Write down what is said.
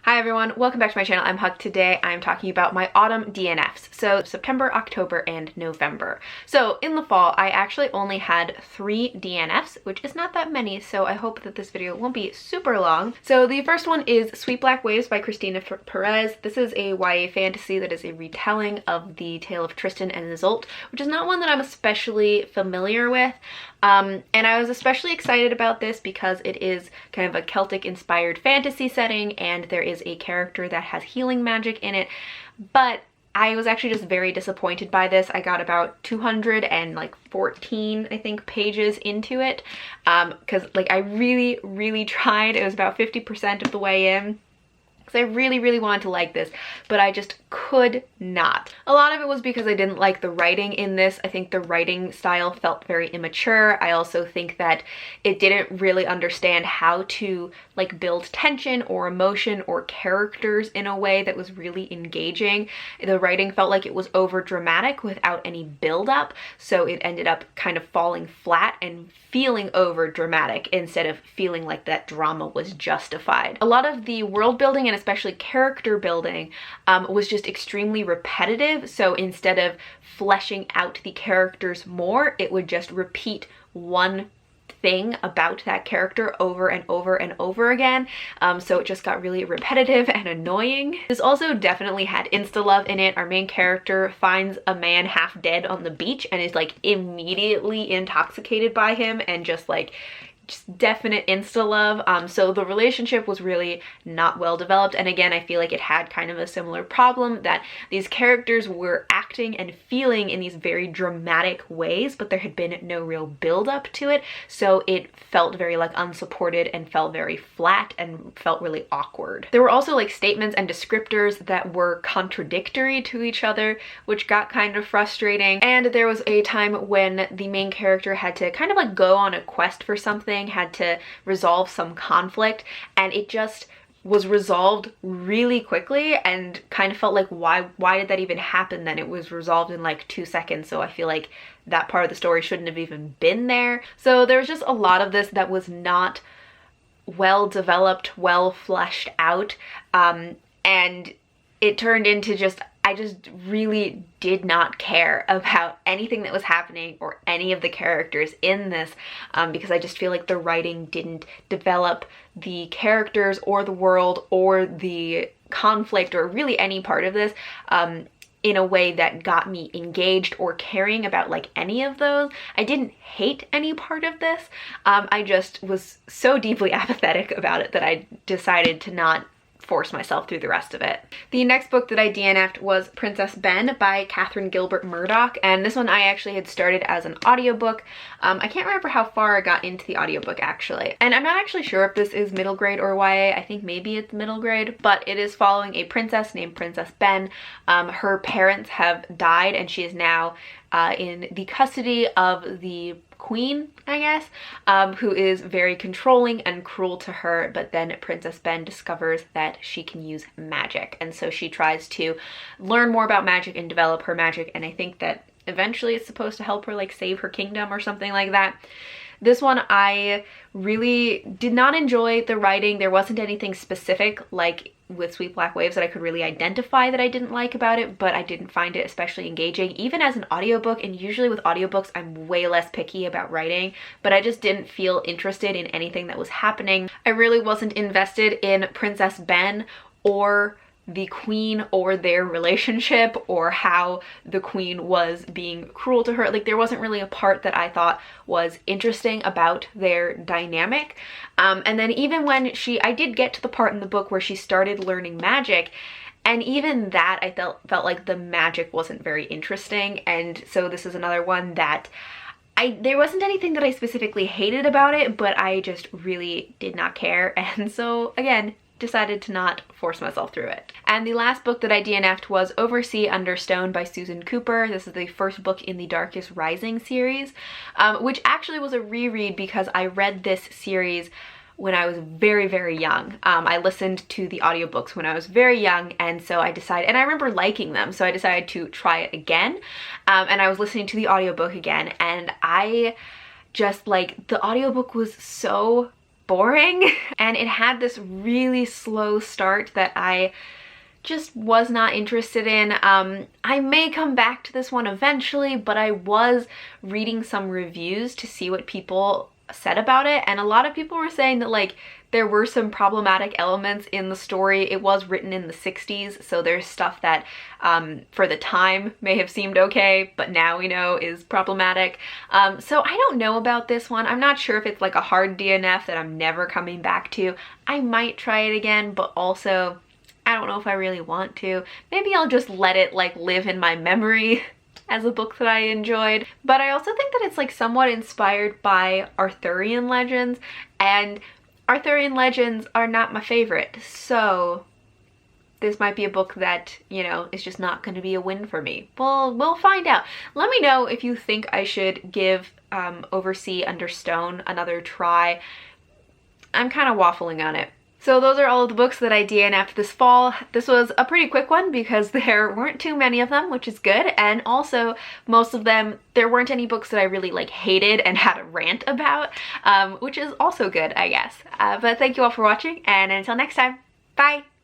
Hi everyone, welcome back to my channel. I'm Huck. Today I'm talking about my autumn DNFs. So September, October, and November. So in the fall, I actually only had 3 DNFs, which is not that many, so I hope that this video won't be super long. So the first one is Sweet Black Waves by Christina Perez. This is a YA fantasy that is a retelling of the tale of Tristan and Isolde, which is not one that I'm especially familiar with. And I was especially excited about this because it is kind of a Celtic inspired fantasy setting and there is a character that has healing magic in it, but I was actually just very disappointed by this. I got about 214, I think, pages into it because I really tried. It was about 50% of the way in. I really wanted to like this, but I just could not. A lot of it was because I didn't like the writing in this. I think the writing style felt very immature. I also think that it didn't really understand how to build tension or emotion or characters in a way that was really engaging. The writing felt like it was over dramatic without any build up, so it ended up kind of falling flat and feeling over dramatic instead of feeling like that drama was justified. A lot of the world building and especially character building was just extremely repetitive, so instead of fleshing out the characters more, it would just repeat one thing about that character over and over and over again, so it just got really repetitive and annoying. This also definitely had insta-love in it. Our main character finds a man half dead on the beach and is immediately intoxicated by him and just definite insta-love. So the relationship was really not well developed, and again I feel like it had kind of a similar problem that these characters were acting and feeling in these very dramatic ways, but there had been no real build up to it, so it felt very unsupported and felt very flat and felt really awkward. There were also statements and descriptors that were contradictory to each other, which got kind of frustrating. And there was a time when the main character had to kind of go on a quest for something, had to resolve some conflict, and it just was resolved really quickly and kind of felt like why did that even happen then? It was resolved in 2 seconds, so I feel like that part of the story shouldn't have even been there. So there was just a lot of this that was not well developed, well fleshed out, and it turned into I just really did not care about anything that was happening or any of the characters in this, because I just feel like the writing didn't develop the characters or the world or the conflict or really any part of this in a way that got me engaged or caring about any of those. I didn't hate any part of this. I just was so deeply apathetic about it that I decided to not force myself through the rest of it. The next book that I DNF'd was Princess Ben by Catherine Gilbert Murdoch, and this one I actually had started as an audiobook. I can't remember how far I got into the audiobook actually, and I'm not actually sure if this is middle grade or YA. I think maybe it's middle grade, but it is following a princess named Princess Ben. Her parents have died and she is now in the custody of the queen, I guess, who is very controlling and cruel to her, but then Princess Ben discovers that she can use magic, and so she tries to learn more about magic and develop her magic, and I think that eventually it's supposed to help her save her kingdom or something like that. This one I really did not enjoy the writing. There wasn't anything specific with Sweet Black Waves that I could really identify that I didn't like about it, but I didn't find it especially engaging, even as an audiobook, and usually with audiobooks I'm way less picky about writing, but I just didn't feel interested in anything that was happening. I really wasn't invested in Princess Ben or the queen or their relationship or how the queen was being cruel to her. There wasn't really a part that I thought was interesting about their dynamic. And then even when I did get to the part in the book where she started learning magic, and even that I felt like the magic wasn't very interesting, and so this is another one that there wasn't anything that I specifically hated about it, but I just really did not care, and so again, decided to not force myself through it. And the last book that I DNF'd was Oversea Under Stone by Susan Cooper. This is the first book in the Darkest Rising series, which actually was a reread because I read this series when I was very young. I listened to the audiobooks when I was very young, and so I decided, and I remember liking them, so I decided to try it again, and I was listening to the audiobook again, and I just the audiobook was so boring and it had this really slow start that I just was not interested in. I may come back to this one eventually, but I was reading some reviews to see what people said about it, and a lot of people were saying that like there were some problematic elements in the story. It was written in the 60s, so there's stuff that for the time may have seemed okay, but now we know is problematic. So I don't know about this one. I'm not sure if it's like a hard DNF that I'm never coming back to. I might try it again, but also I don't know if I really want to. Maybe I'll just let it like live in my memory as a book that I enjoyed. But I also think that it's like somewhat inspired by Arthurian legends, and Arthurian legends are not my favorite, so this might be a book that, you know, is just not going to be a win for me. We'll find out. Let me know if you think I should give Oversea Under Stone another try. I'm kind of waffling on it. So those are all of the books that I DNF'd this fall. This was a pretty quick one because there weren't too many of them, which is good. And also most of them, there weren't any books that I really like hated and had a rant about, which is also good, I guess. But thank you all for watching, and until next time, bye!